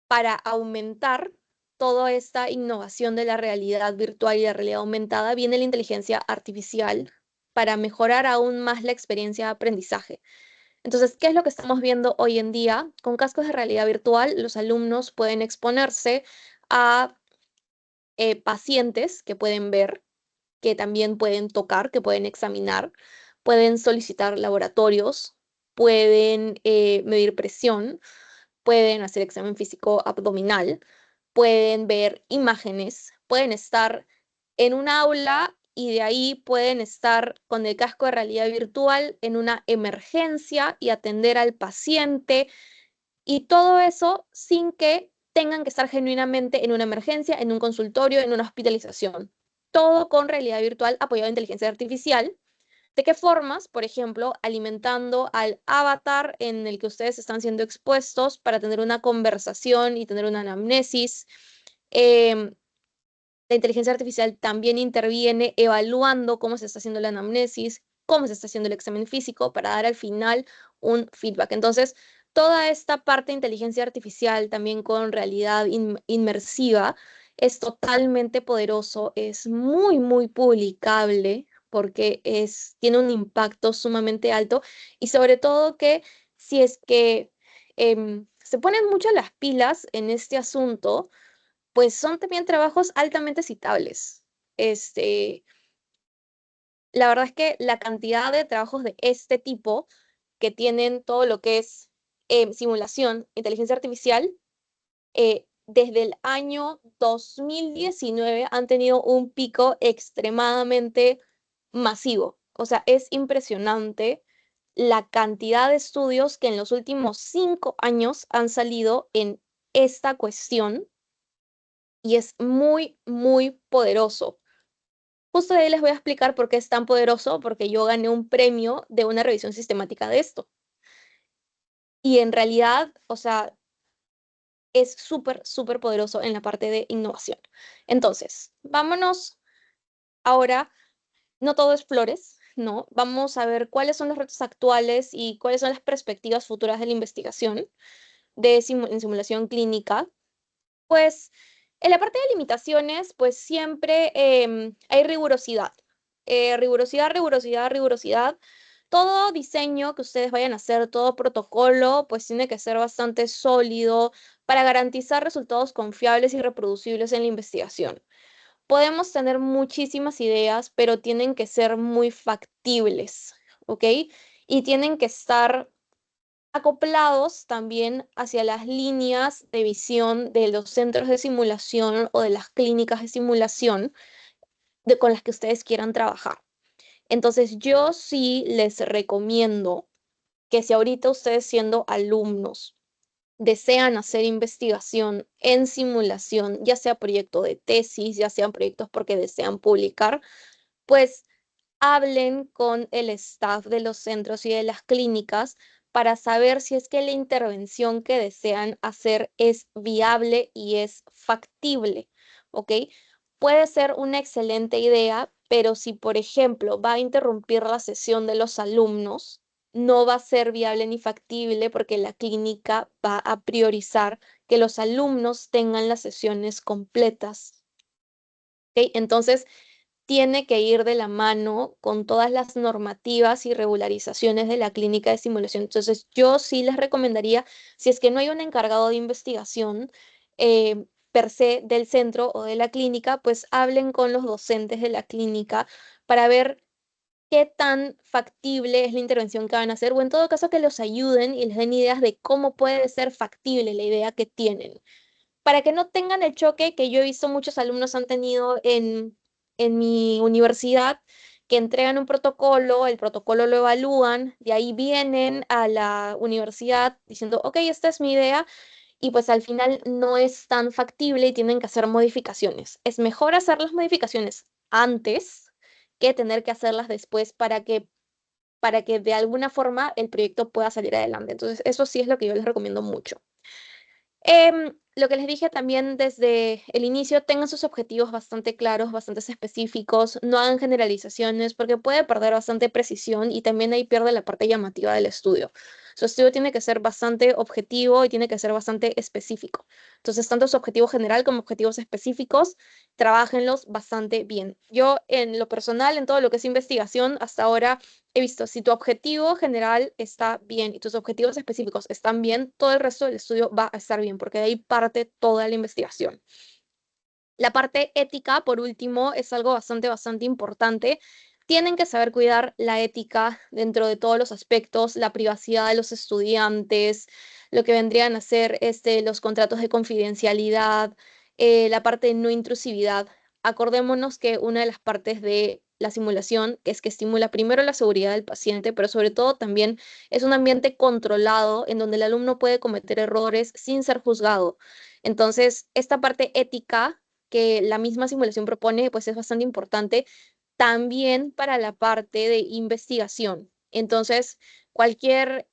para aumentar toda esta innovación de la realidad virtual y la realidad aumentada, viene la inteligencia artificial para mejorar aún más la experiencia de aprendizaje. Entonces, ¿qué es lo que estamos viendo hoy en día? Con cascos de realidad virtual, los alumnos pueden exponerse a pacientes que pueden ver, que también pueden tocar, que pueden examinar, pueden solicitar laboratorios, pueden medir presión, pueden hacer examen físico abdominal, pueden ver imágenes, pueden estar en un aula y de ahí pueden estar con el casco de realidad virtual en una emergencia y atender al paciente y todo eso sin que tengan que estar genuinamente en una emergencia, en un consultorio, en una hospitalización. Todo con realidad virtual apoyado en inteligencia artificial. ¿De qué formas? Por ejemplo, alimentando al avatar en el que ustedes están siendo expuestos para tener una conversación y tener una anamnesis, Em, la inteligencia artificial también interviene evaluando cómo se está haciendo la anamnesis, cómo se está haciendo el examen físico para dar al final un feedback. Entonces, toda esta parte de inteligencia artificial también con realidad inmersiva es totalmente poderoso, es muy, muy publicable porque tiene un impacto sumamente alto y sobre todo que si es que se ponen mucho las pilas en este asunto, pues son también trabajos altamente citables. Este, la verdad es que la cantidad de trabajos de este tipo que tienen todo lo que es simulación, inteligencia artificial, desde el año 2019 han tenido un pico extremadamente masivo. O sea, es impresionante la cantidad de estudios que en los últimos 5 años han salido en esta cuestión y es muy, muy poderoso. Justo de ahí les voy a explicar por qué es tan poderoso, porque yo gané un premio de una revisión sistemática de esto. Y en realidad, o sea, es súper, súper poderoso en la parte de innovación. Entonces, vámonos ahora, no todo es flores, ¿no? Vamos a ver cuáles son los retos actuales y cuáles son las perspectivas futuras de la investigación en simulación clínica. Pues en la parte de limitaciones, pues siempre hay rigurosidad. Rigurosidad, rigurosidad, rigurosidad. Todo diseño que ustedes vayan a hacer, todo protocolo, pues tiene que ser bastante sólido para garantizar resultados confiables y reproducibles en la investigación. Podemos tener muchísimas ideas, pero tienen que ser muy factibles, ¿ok? Y tienen que estar acoplados también hacia las líneas de visión de los centros de simulación o de las clínicas de simulación con las que ustedes quieran trabajar. Entonces, yo sí les recomiendo que si ahorita ustedes siendo alumnos desean hacer investigación en simulación, ya sea proyecto de tesis, ya sean proyectos porque desean publicar, pues hablen con el staff de los centros y de las clínicas para saber si es que la intervención que desean hacer es viable y es factible, ¿ok? Puede ser una excelente idea, pero si, por ejemplo, va a interrumpir la sesión de los alumnos, no va a ser viable ni factible porque la clínica va a priorizar que los alumnos tengan las sesiones completas. ¿Ok? Entonces, tiene que ir de la mano con todas las normativas y regularizaciones de la clínica de simulación. Entonces, yo sí les recomendaría, si es que no hay un encargado de investigación per se del centro o de la clínica, pues hablen con los docentes de la clínica para ver qué tan factible es la intervención que van a hacer, o en todo caso que los ayuden y les den ideas de cómo puede ser factible la idea que tienen para que no tengan el choque que yo he visto muchos alumnos han tenido en mi universidad, que entregan un protocolo, el protocolo lo evalúan, de ahí vienen a la universidad diciendo, ok, esta es mi idea, y pues al final no es tan factible y tienen que hacer modificaciones. Es mejor hacer las modificaciones antes que tener que hacerlas después para que de alguna forma el proyecto pueda salir adelante. Entonces, eso sí es lo que yo les recomiendo mucho. Lo que les dije también desde el inicio, tengan sus objetivos bastante claros, bastante específicos, no hagan generalizaciones porque puede perder bastante precisión y también ahí pierde la parte llamativa del estudio. Su estudio tiene que ser bastante objetivo y tiene que ser bastante específico. Entonces, tanto su objetivo general como objetivos específicos, trabájenlos bastante bien. Yo, en lo personal, en todo lo que es investigación, hasta ahora he visto, si tu objetivo general está bien y tus objetivos específicos están bien, todo el resto del estudio va a estar bien, porque de ahí parte toda la investigación. La parte ética, por último, es algo bastante, bastante importante. Tienen que saber cuidar la ética dentro de todos los aspectos, la privacidad de los estudiantes, lo que vendrían a ser los contratos de confidencialidad, la parte de no intrusividad. Acordémonos que una de las partes de la simulación es que estimula primero la seguridad del paciente, pero sobre todo también es un ambiente controlado en donde el alumno puede cometer errores sin ser juzgado. Entonces, esta parte ética que la misma simulación propone, pues es bastante importante también para la parte de investigación. Entonces, cualquier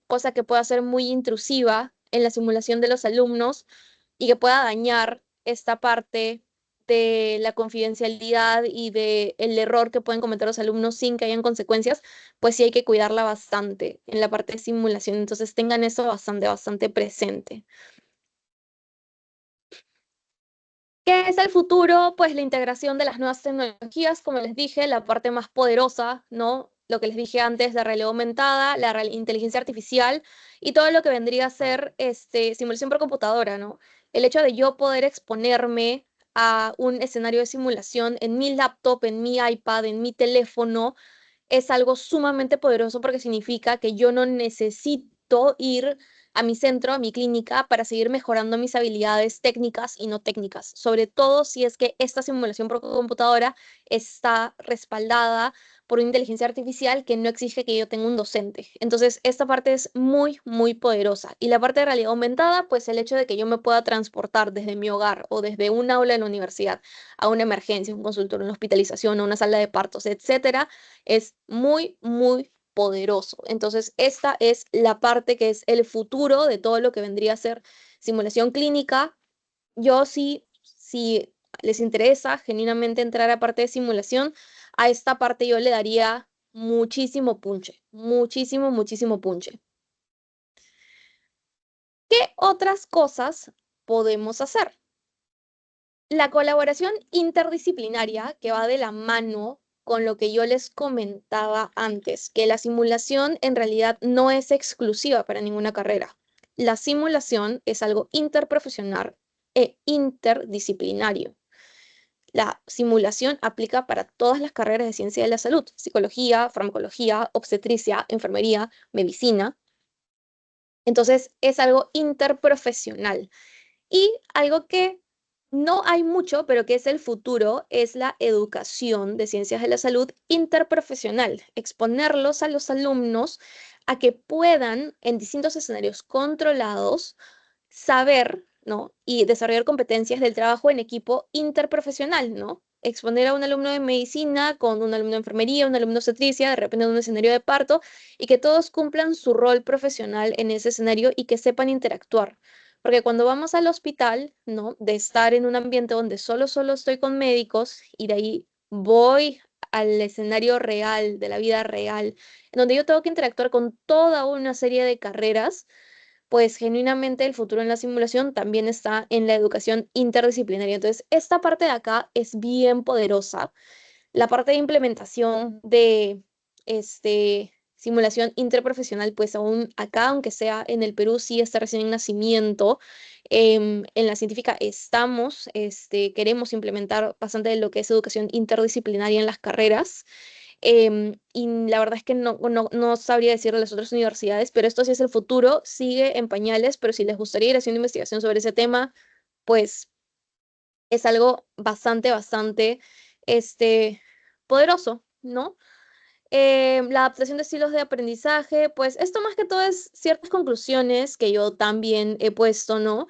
cosa que pueda ser muy intrusiva en la simulación de los alumnos y que pueda dañar esta parte de la confidencialidad y de el error que pueden cometer los alumnos sin que hayan consecuencias, pues sí hay que cuidarla bastante en la parte de simulación. Entonces tengan eso bastante, bastante presente. ¿Qué es el futuro? Pues la integración de las nuevas tecnologías, como les dije, la parte más poderosa, ¿no? Lo que les dije antes, la realidad aumentada, inteligencia artificial y todo lo que vendría a ser simulación por computadora, ¿no? El hecho de yo poder exponerme a un escenario de simulación en mi laptop, en mi iPad, en mi teléfono, es algo sumamente poderoso porque significa que yo no necesito ir a mi centro, a mi clínica, para seguir mejorando mis habilidades técnicas y no técnicas, sobre todo si es que esta simulación por computadora está respaldada por una inteligencia artificial que no exige que yo tenga un docente. Entonces, esta parte es muy, muy poderosa. Y la parte de realidad aumentada, pues el hecho de que yo me pueda transportar desde mi hogar o desde un aula de la universidad a una emergencia, un consultorio, una hospitalización, a una sala de partos, etcétera, es muy, muy poderoso. Entonces, esta es la parte que es el futuro de todo lo que vendría a ser simulación clínica. Yo sí, si les interesa genuinamente entrar a parte de simulación, a esta parte yo le daría muchísimo punche, muchísimo, muchísimo punche. ¿Qué otras cosas podemos hacer? La colaboración interdisciplinaria que va de la mano con lo que yo les comentaba antes, que la simulación en realidad no es exclusiva para ninguna carrera. La simulación es algo interprofesional e interdisciplinario. La simulación aplica para todas las carreras de ciencia de la salud: psicología, farmacología, obstetricia, enfermería, medicina. Entonces es algo interprofesional. Y algo que no hay mucho, pero que es el futuro, es la educación de ciencias de la salud interprofesional. Exponerlos a los alumnos a que puedan, en distintos escenarios controlados, saber, ¿no? Y desarrollar competencias del trabajo en equipo interprofesional, ¿no? Exponer a un alumno de medicina con un alumno de enfermería, un alumno de obstetricia, de repente en un escenario de parto, y que todos cumplan su rol profesional en ese escenario y que sepan interactuar. Porque cuando vamos al hospital, ¿no? De estar en un ambiente donde solo estoy con médicos y de ahí voy al escenario real, de la vida real, en donde yo tengo que interactuar con toda una serie de carreras, pues genuinamente el futuro en la simulación también está en la educación interdisciplinaria. Entonces, esta parte de acá es bien poderosa. La parte de implementación de simulación interprofesional, pues aún acá, aunque sea en el Perú, sí está recién en nacimiento. En la científica estamos, queremos implementar bastante de lo que es educación interdisciplinaria en las carreras. Y la verdad es que no sabría decir de las otras universidades, pero esto sí es el futuro, sigue en pañales, pero si les gustaría ir haciendo investigación sobre ese tema, pues es algo bastante, bastante poderoso, ¿no? La adaptación de estilos de aprendizaje, pues esto más que todo es ciertas conclusiones que yo también he puesto, ¿no?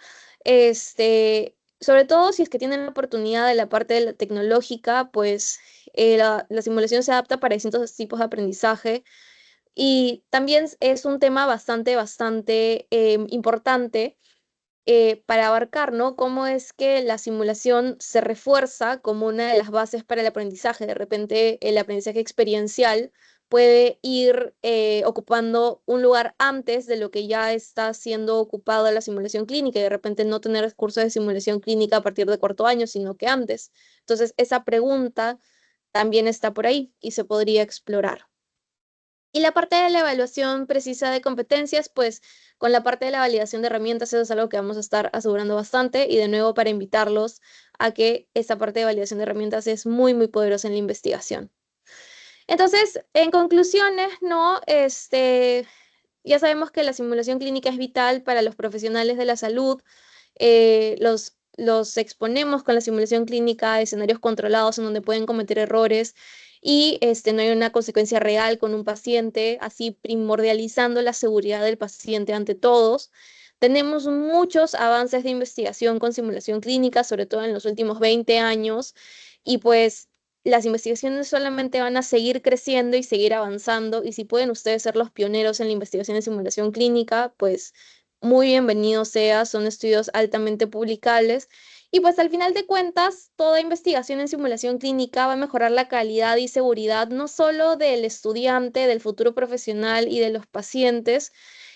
Sobre todo si es que tienen la oportunidad de la parte de la tecnológica, pues la simulación se adapta para distintos tipos de aprendizaje. Y también es un tema bastante, bastante importante para abarcar, ¿no? Cómo es que la simulación se refuerza como una de las bases para el aprendizaje. De repente, el aprendizaje experiencial puede ir ocupando un lugar antes de lo que ya está siendo ocupado en la simulación clínica y de repente no tener cursos de simulación clínica a partir de cuarto año, sino que antes. Entonces, esa pregunta también está por ahí y se podría explorar. Y la parte de la evaluación precisa de competencias, pues con la parte de la validación de herramientas, eso es algo que vamos a estar asegurando bastante y de nuevo para invitarlos a que esta parte de validación de herramientas es muy, muy poderosa en la investigación. Entonces, en conclusiones, ¿no? Ya sabemos que la simulación clínica es vital para los profesionales de la salud. Los exponemos con la simulación clínica a escenarios controlados en donde pueden cometer errores y no hay una consecuencia real con un paciente, así primordializando la seguridad del paciente ante todos. Tenemos muchos avances de investigación con simulación clínica, sobre todo en los últimos 20 años, y pues las investigaciones solamente van a seguir creciendo y seguir avanzando, y si pueden ustedes ser los pioneros en la investigación de simulación clínica, pues muy bienvenido sea, son estudios altamente publicables Y pues al final de cuentas, toda investigación en simulación clínica va a mejorar la calidad y seguridad no solo del estudiante, del futuro profesional y de los pacientes,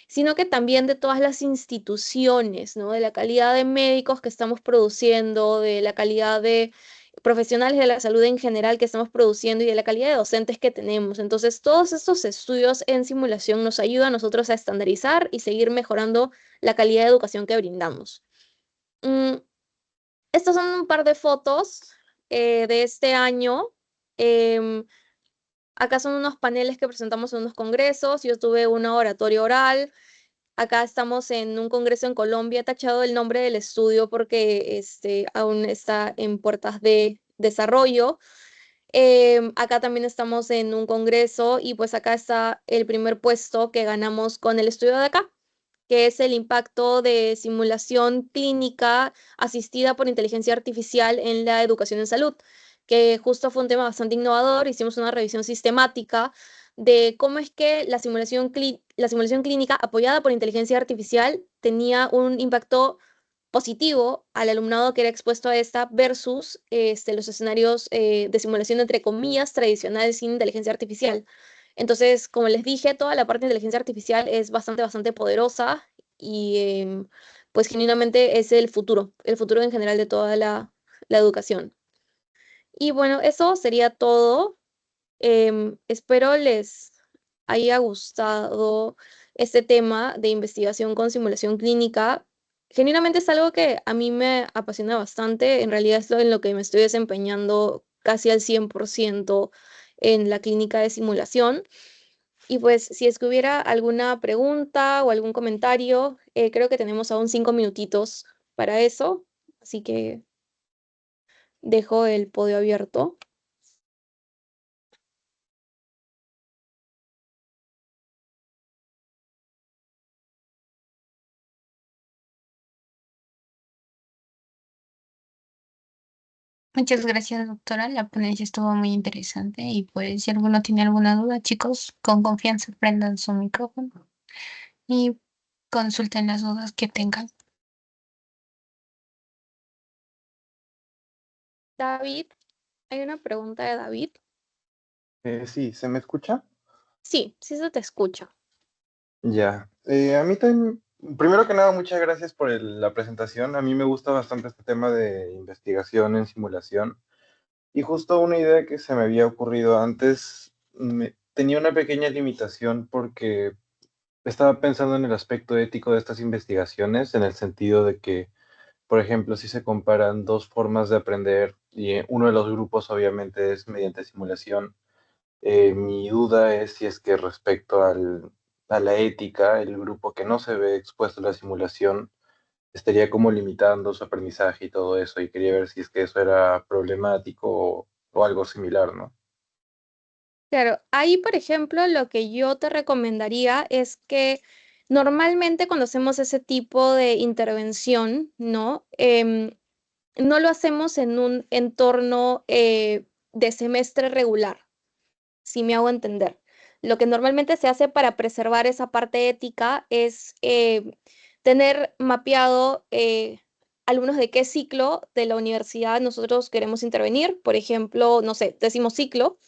sino que también de todas las instituciones, ¿no? De la calidad de médicos que estamos produciendo, de la calidad de profesionales de la salud en general que estamos produciendo y de la calidad de docentes que tenemos. Entonces, todos estos estudios en simulación nos ayudan a nosotros a estandarizar y seguir mejorando la calidad de educación que brindamos. Mm, Estos son un par de fotos de este año. Em, Acá son unos paneles que presentamos en unos congresos. Yo tuve una oratoria oral. Acá estamos en un congreso en Colombia. He tachado el nombre del estudio porque aún está en puertas de desarrollo. Acá también estamos en un congreso y pues acá está el primer puesto que ganamos con el estudio de acá, que es el impacto de simulación clínica asistida por inteligencia artificial en la educación en salud, que justo fue un tema bastante innovador. Hicimos una revisión sistemática de cómo es que la simulación clínica apoyada por inteligencia artificial tenía un impacto positivo al alumnado que era expuesto a esta versus los escenarios de simulación entre comillas tradicionales sin inteligencia artificial. Entonces, como les dije, toda la parte de inteligencia artificial es bastante poderosa y pues genuinamente es el futuro en general de toda la educación. Y bueno, eso sería todo. Espero les haya gustado este tema de investigación con simulación clínica. Genuinamente es algo que a mí me apasiona bastante. En realidad es lo en lo que me estoy desempeñando casi al 100% en la clínica de simulación. Y pues si es que hubiera alguna pregunta o algún comentario, creo que tenemos aún 5 minutitos para eso. Así que dejo el podio abierto. Muchas gracias, doctora. La ponencia estuvo muy interesante y pues si alguno tiene alguna duda, chicos, con confianza prendan su micrófono y consulten las dudas que tengan. David, hay una pregunta de David. Sí, ¿se me escucha? Sí, sí se te escucha. Ya. A mí también, primero que nada, muchas gracias por la presentación. A mí me gusta bastante este tema de investigación en simulación. Y justo una idea que se me había ocurrido antes, tenía una pequeña limitación porque estaba pensando en el aspecto ético de estas investigaciones, en el sentido de que, por ejemplo, si se comparan dos formas de aprender y uno de los grupos obviamente es mediante simulación. Mi duda es si es que respecto a la ética, el grupo que no se ve expuesto a la simulación estaría como limitando su aprendizaje y todo eso, y quería ver si es que eso era problemático o algo similar, ¿no? Claro, ahí, por ejemplo, lo que yo te recomendaría es que normalmente cuando hacemos ese tipo de intervención, ¿no? No lo hacemos en un entorno de semestre regular, si me hago entender. Lo que normalmente se hace para preservar esa parte ética es tener mapeado alumnos de qué ciclo de la universidad nosotros queremos intervenir. Por ejemplo, no sé, décimo ciclo.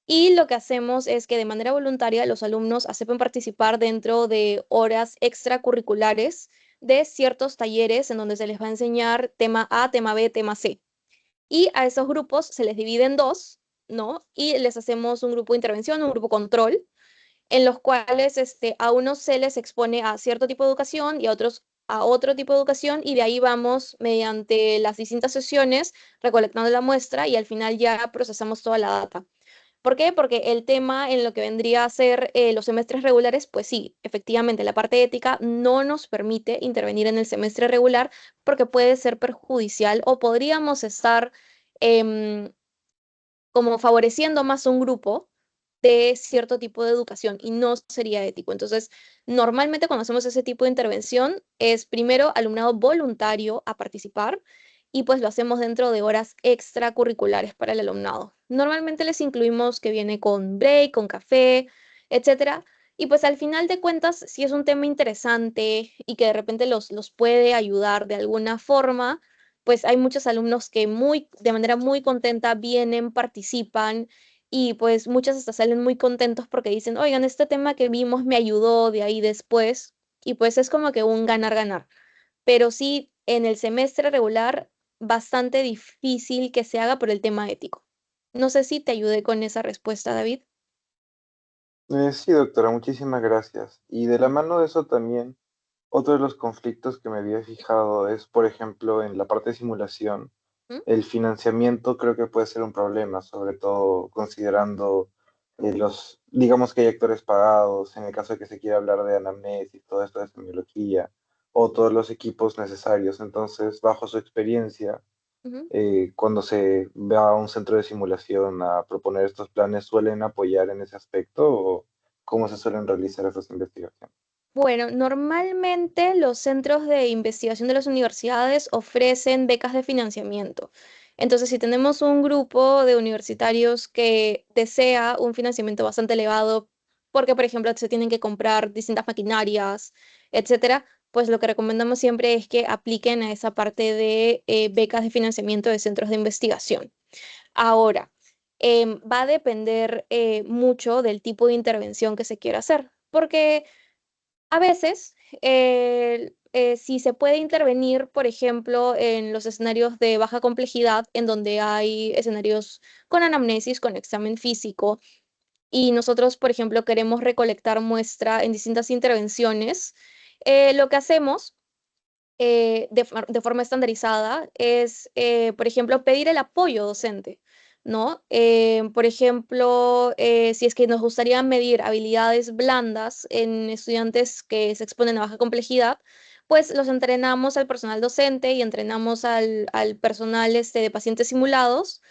Y lo que hacemos es que de manera voluntaria los alumnos aceptan participar dentro de horas extracurriculares de ciertos talleres en donde se les va a enseñar tema A, tema B, tema C. Y a esos grupos se les divide en dos, ¿no? Y les hacemos un grupo de intervención, un grupo control, en los cuales a unos se les expone a cierto tipo de educación y a otros a otro tipo de educación, y de ahí vamos mediante las distintas sesiones recolectando la muestra y al final ya procesamos toda la data. ¿Por qué? Porque el tema en lo que vendría a ser los semestres regulares, pues sí, efectivamente, la parte ética no nos permite intervenir en el semestre regular porque puede ser perjudicial o podríamos estar em, como favoreciendo más un grupo de cierto tipo de educación y no sería ético. Entonces, normalmente cuando hacemos ese tipo de intervención es primero alumnado voluntario a participar y pues lo hacemos dentro de horas extracurriculares para el alumnado. Normalmente les incluimos que viene con break, con café, etcétera. Y pues al final de cuentas, si es un tema interesante y que de repente los puede ayudar de alguna forma, pues hay muchos alumnos que de manera muy contenta vienen, participan y pues muchos hasta salen muy contentos porque dicen, oigan, este tema que vimos me ayudó de ahí después y pues es como que un ganar-ganar. Pero sí, en el semestre regular, bastante difícil que se haga por el tema ético. No sé si te ayudé con esa respuesta, David. Sí, doctora, muchísimas gracias. Y de la mano de eso también, otro de los conflictos que me había fijado es, por ejemplo, en la parte de simulación, ¿Mm? el financiamiento creo que puede ser un problema, sobre todo considerando digamos que hay actores pagados, en el caso de que se quiera hablar de anamnesis, todo esto de semiología, o todos los equipos necesarios. Entonces, bajo su experiencia, Ujú. cuando se va a un centro de simulación a proponer estos planes, ¿suelen apoyar en ese aspecto o cómo se suelen realizar esas investigaciones? Bueno, normalmente los centros de investigación de las universidades ofrecen becas de financiamiento. Entonces, si tenemos un grupo de universitarios que desea un financiamiento bastante elevado, porque, por ejemplo, se tienen que comprar distintas maquinarias, etcétera, pues lo que recomendamos siempre es que apliquen a esa parte de becas de financiamiento de centros de investigación. Ahora, va a depender mucho del tipo de intervención que se quiera hacer, porque a veces, si se puede intervenir, por ejemplo, en los escenarios de baja complejidad, en donde hay escenarios con anamnesis, con examen físico, y nosotros, por ejemplo, queremos recolectar muestra en distintas intervenciones, lo que hacemos de forma estandarizada es, por ejemplo, pedir el apoyo docente, ¿no? Por ejemplo, si es que nos gustaría medir habilidades blandas en estudiantes que se exponen a baja complejidad, pues los entrenamos al personal docente y entrenamos al personal de pacientes simulados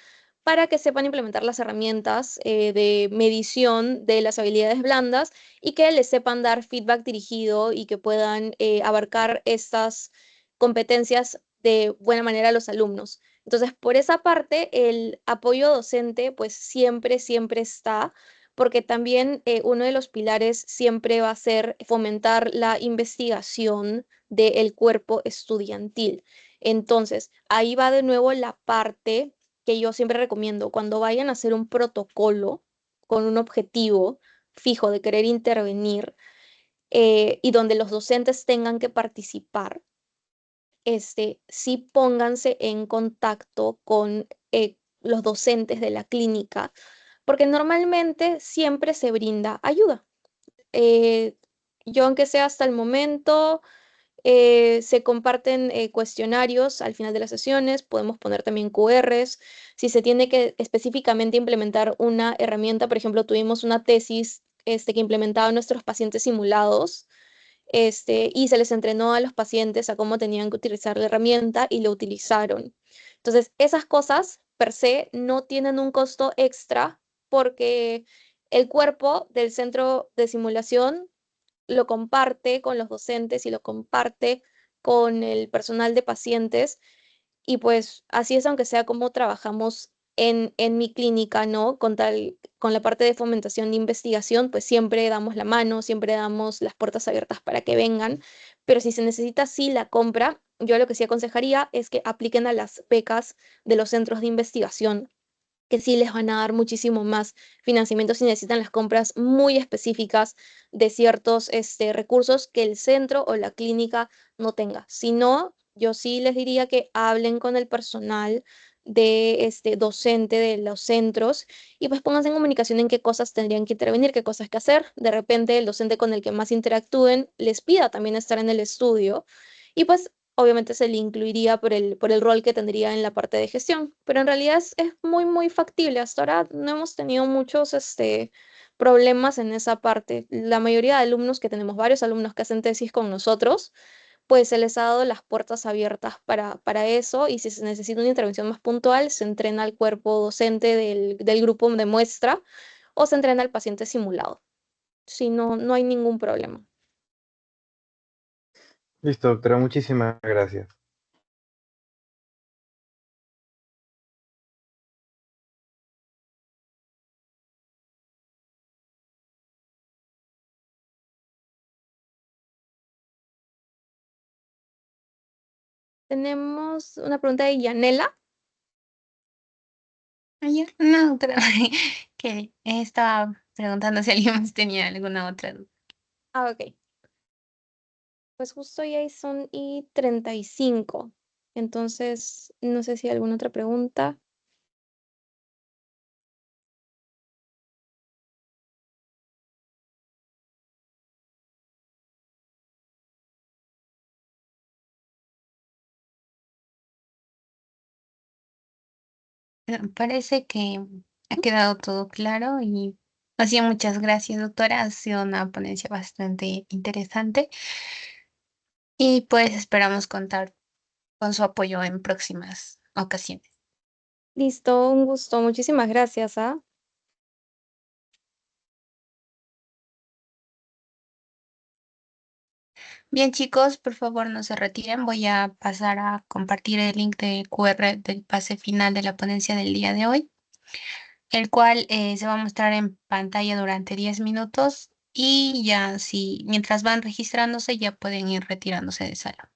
para que sepan implementar las herramientas de medición de las habilidades blandas y que les sepan dar feedback dirigido y que puedan abarcar estas competencias de buena manera a los alumnos. Entonces, por esa parte, el apoyo docente, pues siempre, siempre está, porque también uno de los pilares siempre va a ser fomentar la investigación del cuerpo estudiantil. Entonces, ahí va de nuevo la parte que yo siempre recomiendo, cuando vayan a hacer un protocolo con un objetivo fijo de querer intervenir y donde los docentes tengan que participar, sí pónganse en contacto con los docentes de la clínica, porque normalmente siempre se brinda ayuda. Eh, yo, aunque sea hasta el momento, se comparten cuestionarios al final de las sesiones, podemos poner también QRs. Si se tiene que específicamente implementar una herramienta, por ejemplo, tuvimos una tesis que implementaba nuestros pacientes simulados, y se les entrenó a los pacientes a cómo tenían que utilizar la herramienta y lo utilizaron. Entonces, esas cosas per se no tienen un costo extra porque el cuerpo del centro de simulación lo comparte con los docentes y lo comparte con el personal de pacientes y pues así es, aunque sea como trabajamos en mi clínica, ¿no? Con la parte de fomentación de investigación, pues siempre damos la mano, siempre damos las puertas abiertas para que vengan, pero si se necesita sí la compra, yo lo que sí aconsejaría es que apliquen a las becas de los centros de investigación, que sí les van a dar muchísimo más financiamiento si necesitan las compras muy específicas de ciertos recursos que el centro o la clínica no tenga. Si no, yo sí les diría que hablen con el personal de este docente de los centros y pues pónganse en comunicación en qué cosas tendrían que intervenir, qué cosas que hacer. De repente el docente con el que más interactúen les pida también estar en el estudio y pues obviamente se le incluiría por el rol que tendría en la parte de gestión, pero en realidad es muy, muy factible. Hasta ahora no hemos tenido muchos problemas en esa parte. La mayoría de alumnos que tenemos, varios alumnos que hacen tesis con nosotros, pues se les ha dado las puertas abiertas para eso y si se necesita una intervención más puntual, se entrena al cuerpo docente del grupo de muestra o se entrena al paciente simulado. Si no, no hay ningún problema. Listo, doctora, muchísimas gracias. tenemos una pregunta de Yanela. No, doctora, que estaba preguntando si alguien más tenía alguna otra duda. Ah, ok. Pues justo ya son y 35. Entonces, no sé si hay alguna otra pregunta. Parece que ha quedado todo claro y así muchas gracias, doctora. Ha sido una ponencia bastante interesante y pues esperamos contar con su apoyo en próximas ocasiones. Listo, un gusto. Muchísimas gracias, ¿ah? Bien, chicos, por favor no se retiren. Voy a pasar a compartir el link de QR del pase final de la ponencia del día de hoy, el cual se va a mostrar en pantalla durante 10 minutos y ya si mientras van registrándose ya pueden ir retirándose de sala.